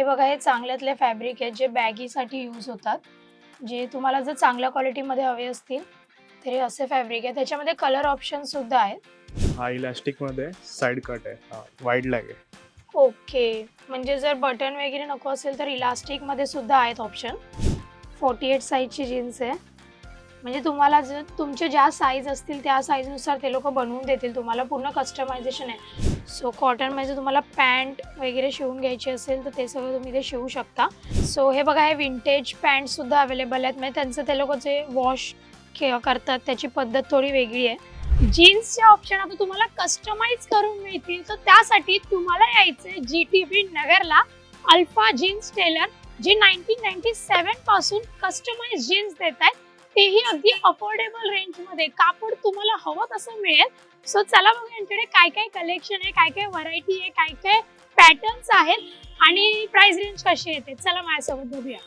बघा, हे चांगल्यातले फॅब्रिक आहेत जे बॅगीसाठी यूज होतात. जे तुम्हाला जर चांगल्या क्वालिटीमध्ये हवे असतील तर हे असे फॅब्रिक आहे. त्याच्यामध्ये कलर ऑप्शन सुद्धा आहेत. हा इलास्टिक मध्ये साइड कट आहे. हा वाईड लॅग आहे. ओके, म्हणजे जर बटन वगैरे नको असेल तर इलास्टिकमध्ये सुद्धा आहेत ऑप्शन. 48 साईजची जीन्स आहे. म्हणजे तुम्हाला जर तुमचे ज्या साईज असतील त्या साईजनुसार ते लोक बनवून देतील. तुम्हाला पूर्ण कस्टमायझेशन आहे. सो कॉटनमध्ये तुम्हाला पॅन्ट वगैरे शिवून घ्यायची असेल तर ते सगळं तुम्ही ते शिवू शकता. सो हे बघा, हे विंटेज पॅन्टसुद्धा अवेलेबल आहेत. म्हणजे त्यांचं ते लोक जे वॉश करतात त्याची पद्धत थोडी वेगळी आहे. जीन्सचे ऑप्शन आता तुम्हाला कस्टमाइज करून मिळतील, तर त्यासाठी तुम्हाला यायचंय GTB नगरला अल्फा जीन्स टेलर, जे 1997 पासून कस्टमाइज जीन्स देत आहेत. तेही अगदी अफोर्डेबल रेंजमध्ये. कापड तुम्हाला हवं तसं मिळेल. सो चला बघू यांच्याकडे काय काय कलेक्शन आहे, काय काय व्हरायटी आहे, काय काय पॅटर्न्स आहेत आणि प्राइस रेंज कशी येते. चला माझ्यासोबत बघूया.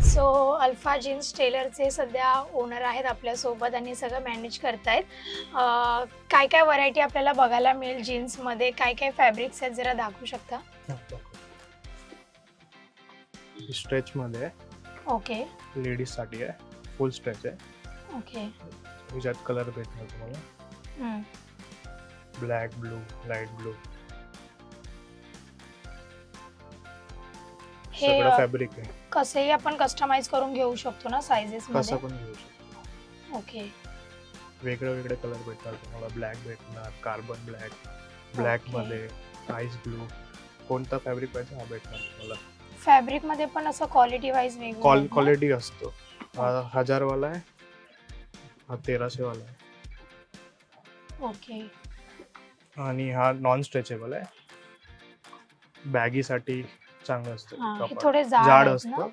सो अल्फा जीन्स टेलरचे सध्या ओनर आहेत आपल्यासोबत आणि सगळं मॅनेज करतायत. काय काय व्हरायटी आपल्याला बघायला मिळेल जीन्समध्ये, काय काय फॅब्रिक्स आहेत जरा दाखवू शकता. स्ट्रेच मध्ये आहे. ओके लेडीज साठी आहे. फुल स्ट्रेच आहे. ओके. ह्याच्यात कलर भेटणार तुम्हाला. Black, blue, light blue. हे सगळं फॅब्रिक आहे. कसेही आपण कस्टमाइज करून घेऊ शकतो ना साइजेस कसं मध्ये. पण घेऊ शकतो. ओके वेगळे वेगळे कलर भेटणार तुम्हाला. ब्लॅक भेटणार, कार्बन ब्लॅक, ब्लॅक मध्ये आईस ब्लू. कोणता फॅब्रिक पाहिजे हा भेटणार तुम्हाला. फॅब्रिक मध्ये पण असं क्वालिटी वाईज वेगळं क्वालिटी असतो. हा 1000 वाला आहे. हा 1300 वाला आहे. ओके. आणि हा नॉन स्ट्रेचेबल आहे. बॅगी साठी चांगलं असतं. हे कापड थोडे जाड जाड असतं.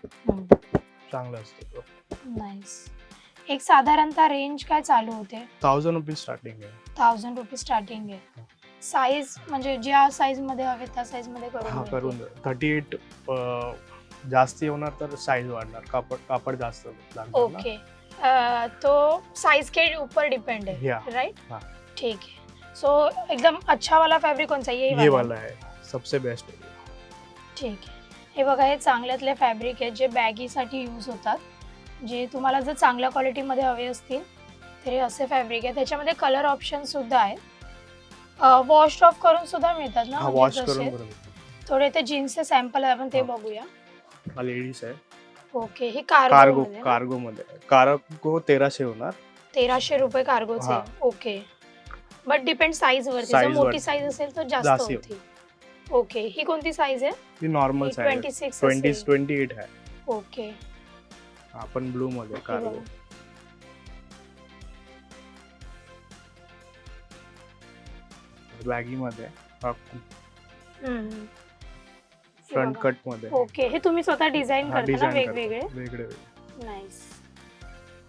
चांगलं असतं. नाईस. एक साधारणतः रेंज काय चालू होते. 1000 रुपीज स्टार्टिंग आहे. 1000 रुपीज स्टार्टिंग आहे. साईज म्हणजे ज्या साईज मध्ये हवे त्या साईज मध्ये हा करून करून 38 जास्ती होणार तर साईज वाढणार. कापड जास्त लागणार ना. ओके. तो साइज के ऊपर डिपेंड है. Yeah. राइट. हाँ. ठीक है. सो एकदम अच्छा वाला फैब्रिक कौन सा है? ये वाला है सबसे बेस्ट है. ठीक आहे. हे बघा, हे चांगल्यातले फॅब्रिक आहेत जे बॅगीसाठी यूज होतात. जे तुम्हाला जर चांगल्या क्वालिटीमध्ये हवे असतील तर हे असे फॅब्रिक आहे. त्याच्यामध्ये कलर ऑप्शन सुद्धा आहेत. वॉश ऑफ करून सुद्धा मिळतात ना. हा म्हणजे वॉश जसे करून बरोबर. थोडे ते जीन्सचे सॅम्पल आहे, आपण ते हा. बघूया. हा लेडीज आहे. ओके. ही कार्गो मध्ये ना? कार्गो मध्ये. कार्गो 1300 होणार. 1300 रुपये कार्गोचे. हा. ओके. बट डिपेंड साईज वरती. जर Size मोठी वरती. साईज असेल तर जास्त जास्ती होती. ओके. ही कोणती साईज आहे? ही नॉर्मल साईज 26 28 आहे. ओके. आपण ब्लू मध्ये कार्गो. बॅगी मध्ये. फ्रंट कट मध्ये. ओके. हे तुम्ही स्वतः डिझाइन करता ना डिझाइन वेगवेगळे? वेगळे. नाईस.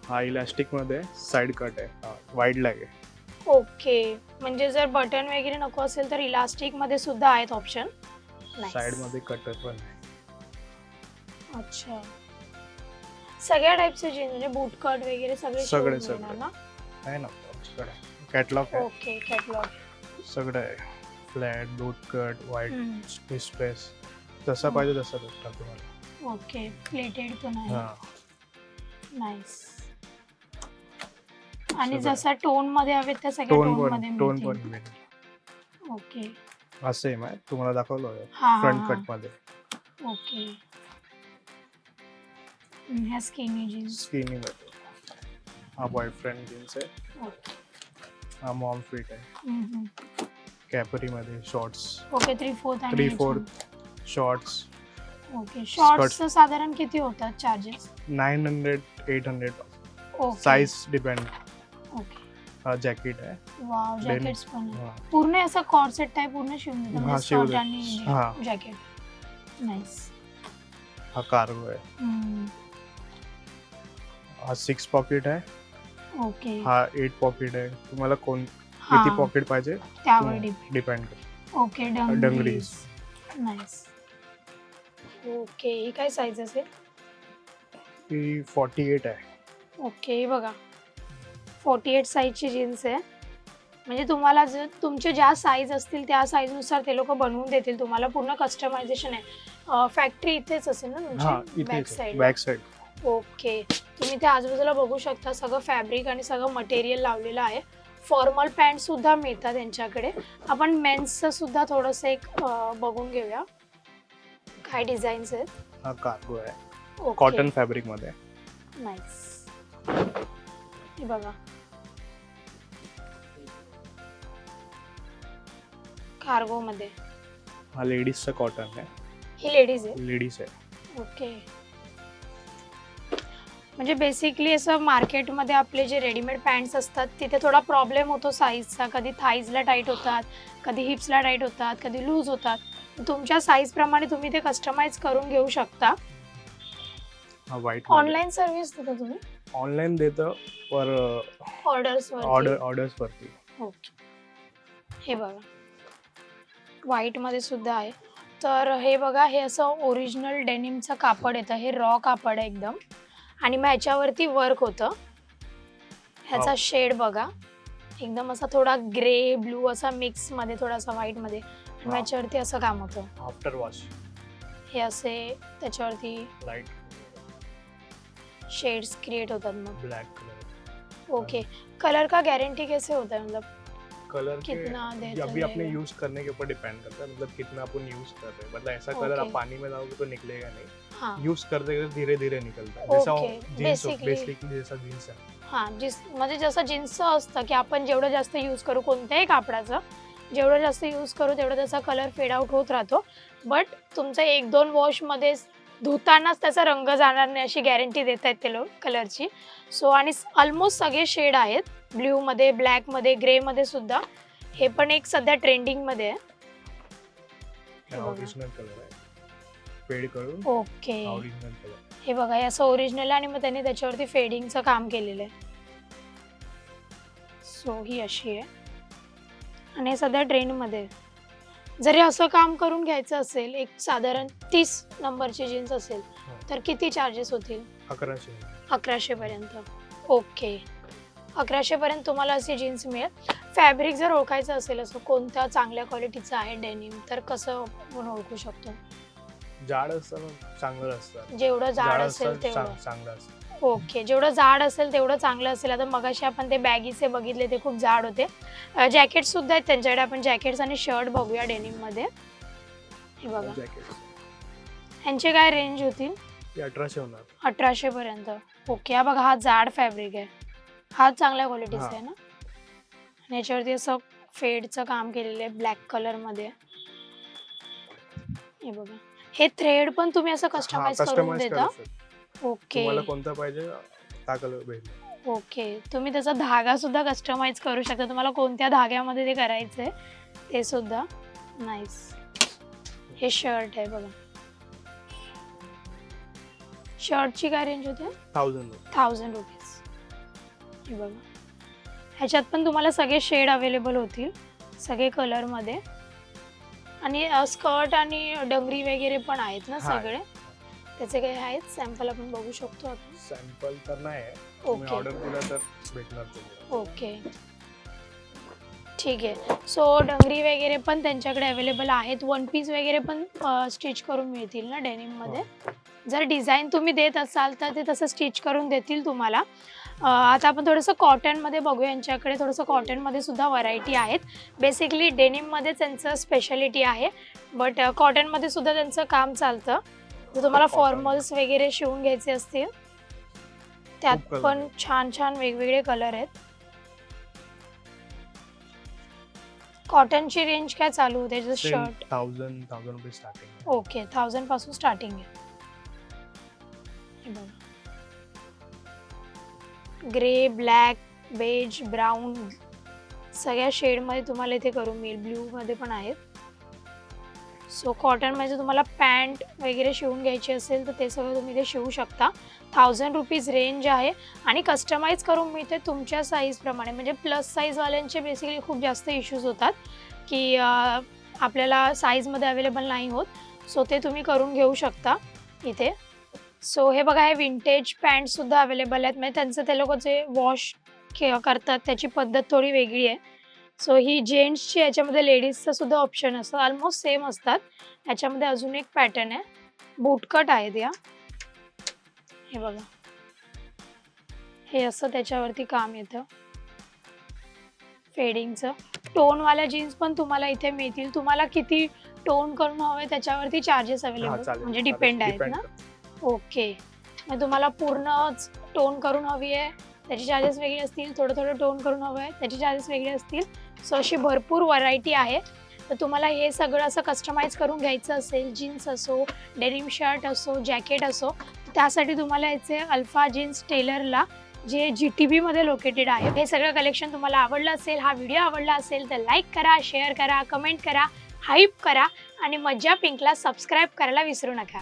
हा इलास्टिक मध्ये साइड कट आहे. वाईड लॅग आहे. ओके. म्हणजे जर बटन वगैरे नको असेल तर इलास्टिक मध्ये सुद्धा आहेत ऑप्शन. साइड मध्ये कटर पण आहे. अच्छा. सगळ्या टाइपचे जीन्स म्हणजे बूट कट वगैरे सगळे सगळे शिवून मिळणार ना? आहे ना. कॅटलॉग आहे. ओके. कॅटलॉग. सगळं आहे. फ्लॅट, बूट कट, वाईड स्पेस. जसा पाहिजे तसा भेटणार तुम्हाला. ओके. प्लेटेड पण आहे. हा. नाईस. आणि जसा टोन मध्ये हवे त्या सगळ्या टोन मध्ये टोन मिळतील. पण भेटेल. ओके. हा सेम आहे. तुम्हाला दाखवलं हा, फ्रंट हा. कट मध्ये. ओके. ह्या स्किनी जीन्स. स्किनी मध्ये. हा बॉयफ्रेंड जीन्स आहे. ओके. हा मॉम फिट आहे. कॅपरी मध्ये शॉर्ट्स. ओके. 3/4 आणि 3/4 शॉर्ट्स. ओके. शॉर्ट्सचं साधारण किती होतात charges? 900 800. Okay. Size depend. Okay. हा जॅकेट आहे. वाव. जॅकेट्स पण आहे. हा. पूर्ण असं कॉर्सेट टाइप पूर्ण शिवून देतात हा, म्हणजे शिवून स्कर्ट देतात. हा. आणि जॅकेट. नाईस. हा कार्गो आहे. हा 6 पॉकेट आहे. ओके. हा 8 पॉकेट आहे. तुम्हाला किती पॉकेट पाहिजे त्यावर डिपेंड. ओके. डंगरीज. नाईस. ओके. ही काय साईज असेल? ही 48 आहे. ओके. बघा, 48 साईजची जीन्स आहे. म्हणजे तुम्हाला जर तुमचे ज्या साईज असतील त्या साईजनुसार ते लोक बनवून देतील तुम्हाला. पूर्ण कस्टमायझेशन आहे. फॅक्टरी इथेच असेल ना हा तुमची बॅक इथे साईड? Back side. ओके. तुम्ही त्या आजूबाजूला बघू शकता सगळं फॅब्रिक आणि सगळं मटेरियल लावलेलं आहे. फॉर्मल पॅन्ट सुद्धा मिळतात त्यांच्याकडे. आपण मेन्सचं सुद्धा थोडंसं एक बघून घेऊया काय डिझाईन्स आहेत. हा कार्गो आहे, ओके. कॉटन फॅब्रिक मध्ये. नाईस. हे बघा कार्गो मध्ये. हा लेडीजचा कॉटन आहे, ही लेडीज आहे. लेडीज आहे. ओके. म्हणजे बेसिकली असं मार्केटमध्ये आपले जे रेडीमेड पॅन्ट्स असतात तिथे थोडा प्रॉब्लेम होतो साईजचा. कधी थाईजला टाईट होतात, कधी हिप्सला टाईट होतात, कधी लूज होतात. तुमच्या साईजप्रमाणे तुम्ही ते कस्टमाइज करून घेऊ शकता. हा व्हाईट. ऑनलाईन सर्व्हिस देता तुम्ही? ऑनलाईन देतो पर ऑर्डर्स वरती. ओके. हे बघा व्हाईटमध्ये सुद्धा आहे. तर हे बघा, हे असं ओरिजिनल डेनिमचं कापड येतं. हे रॉ कापड आहे एकदम आणि मग ह्याच्यावरती वर्क होतं. ह्याचा शेड बघा एकदम असा थोडा ग्रे ब्लू असा मिक्समध्ये थोडासा व्हाईटमध्ये आणि ह्याच्यावरती असं काम होतं. आफ्टर वॉश हे असे त्याच्यावरती लाईट शेड्स क्रिएट होतात मग. Black colour. ओके. कलर का गारंटी कैसे होता है, मतलब कलर कितना के देर अभी अपने चलेगा? यूज करने के ऊपर डिपेंड करता है, मतलब कितना अपन यूज कर रहे हैं. मतलब ऐसा कलर Okay. आप पानी में डालोगे तो निकलेगा नहीं. हाँ यूज करते करते धीरे धीरे निकलता है. जैसा Okay. जीन्स, Basically- बेसिकली जैसा जीन्स है. हां, म्हणजे जसं जीन्सचं असतं की आपण जेवढं जास्त यूज करू कोणत्याही कापडाचं, जेवढं जास्त यूज करू तेवढं त्याचा कलर फेड आउट होत राहतो. बट तुमचं 1-2 वॉशमध्ये धुतानाच त्याचा रंग जाणार नाही अशी गॅरंटी देत आहेत ते लोक कलरची. सो आणि ऑलमोस्ट सगळे शेड आहेत, ब्ल्यूमध्ये, ब्लॅकमध्ये, ग्रेमध्ये सुद्धा. हे पण एक सध्या ट्रेंडिंगमध्ये आहे. हे बघा. ओरिजिनल कलर है, फेड करून ओके. Original colour. हे बघा हे असं ओरिजिनल आणि मग त्यांनी त्याच्यावरती फेडिंगचं काम केलेलं आहे. सो ही अशी आहे आणि हे सध्या ट्रेंडमध्ये आहे. जरी असं काम करून घ्यायचं असेल, एक साधारण 30 नंबरची जीन्स असेल तर किती चार्जेस होतील? 1100. 1100 पर्यंत. ओके. 1100 पर्यंत तुम्हाला अशी जीन्स मिळेल. फॅब्रिक जर ओळखायचं असेल असं कोणत्या चांगल्या क्वालिटीचं आहे डेनिम तर कसं आपण ओळखू शकतो? जाड असतं चांगलं असतं. जेवढं जाड जाड असेल असतं तेवढं. चांगलं असतं. ओके. जेवढं जाड असेल तेवढं चांगलं असेल. आता मगाशी आपण ते बॅगीचे बघितले ते खूप जाड होते. जॅकेट्स सुद्धा आहेत त्यांच्याकडे. आपण जॅकेट्स आणि शर्ट बघूया डेनिममध्ये. हे बघा जॅकेट ह्यांचे काय रेंज होतील? 1800 होणार. 1800 पर्यंत. ओके. हा बघा हा जाड फॅब्रिक आहे. हा चांगल्या क्वालिटीचा आहे ना. आणि याच्यावरती असं फेडचं काम केलेलं आहे ब्लॅक कलरमध्ये. हे बघा हे थ्रेड पण तुम्ही असं कस्टमाइज करून देता? ओके. तुम्हाला कोणता पाहिजे त्या कलर भेटेल. ओके. तुम्ही त्याचा धागा सुद्धा कस्टमाइज करू शकता. तुम्हाला कोणत्या धाग्यामध्ये ते करायचंय ते सुद्धा. नाईस. हे शर्ट आहे बघा. शर्टची काय रेंज होते? 1000 रुपीज. हे बघा ह्याच्यात पण तुम्हाला सगळे शेड अवेलेबल होतील, सगळे कलरमध्ये. आणि स्कर्ट आणि डंगरी वगैरे पण आहेत ना सगळे? त्याचे काही आहेत सॅम्पल आपण बघू शकतो आपण? सॅम्पल तर नाही आहे. ओके. ऑर्डर दिला तर भेटणार तुम्हाला. ओके ठीक आहे. सो डंगरी वगैरे पण त्यांच्याकडे अवेलेबल आहेत. वन पीस वगैरे पण स्टिच करून मिळतील ना डेनिममध्ये? जर डिझाईन तुम्ही देत असाल तर ते तसं स्टिच करून देतील तुम्हाला. आता आपण थोडंसं कॉटनमध्ये बघूया. यांच्याकडे थोडंसं कॉटनमध्ये सुद्धा व्हरायटी आहेत. बेसिकली डेनिममध्येच त्यांचं स्पेशालिटी आहे, बट कॉटनमध्ये सुद्धा त्यांचं काम चालतं. जर तुम्हाला फॉर्मल्स वगैरे शिवून घ्यायचे असतील त्यात पण छान छान वेगवेगळे कलर आहेत. कॉटनची रेंज काय चालू होते? जसं शर्ट 1000 रुपये स्टार्टिंग. ओके. 1000 पासून स्टार्टिंग आहे. हे बघा ग्रे, ब्लॅक, बेज, ब्राऊन सगळ्या शेडमध्ये तुम्हाला इथे करून मिळेल. ब्ल्यूमध्ये पण आहेत. सो कॉटनमध्ये तुम्हाला पॅन्ट वगैरे शिवून घ्यायची असेल तर ते सगळं तुम्ही इथे शिवू शकता. 1000 रुपीज रेंज आहे आणि कस्टमाइज करून मिळते तुमच्या साईजप्रमाणे. म्हणजे प्लस साईजवाल्यांचे बेसिकली खूप जास्त इश्यूज होतात की आपल्याला साईजमध्ये अवेलेबल नाही होत. सो ते तुम्ही करून घेऊ शकता इथे. सो हे बघा हे विंटेज पॅन्टसुद्धा अवेलेबल आहेत. म्हणजे त्यांचं ते लोक जे वॉश करतात त्याची पद्धत थोडी वेगळी आहे. सो ही जेंट्सची, याच्यामध्ये लेडीजचं सुद्धा ऑप्शन असतं, ऑलमोस्ट सेम असतात. याच्यामध्ये अजून एक पॅटर्न आहे, बूटकट आहेत या. हे बघा, हे असं त्याच्यावरती काम येतं फेडिंगचं. टोनवाल्या जीन्स पण तुम्हाला इथे मिळतील. तुम्हाला किती टोन करून हवे त्याच्यावरती चार्जेस अवेलेबल म्हणजे डिपेंड आहेत ना. ओके, मग तुम्हाला पूर्णच टोन करून हवी आहे त्याचे चार्जेस वेगळे असतील, थोडं थोडं टोन करून हवं आहे त्याचे चार्जेस वेगळे असतील. सो अशी भरपूर व्हरायटी आहे. तर तुम्हाला हे सगळं असं कस्टमाइज करून घ्यायचं असेल, जीन्स असो, डेनिम शर्ट असो, जॅकेट असो, त्यासाठी तुम्हाला याचे अल्फा जीन्स टेलरला, जे GTB मध्ये लोकेटेड आहे. हे सगळं कलेक्शन तुम्हाला आवडलं असेल, हा व्हिडिओ आवडला असेल तर लाईक करा, शेअर करा, कमेंट करा, हाईप करा आणि मज्जा पिंकला सबस्क्राईब करायला विसरू नका.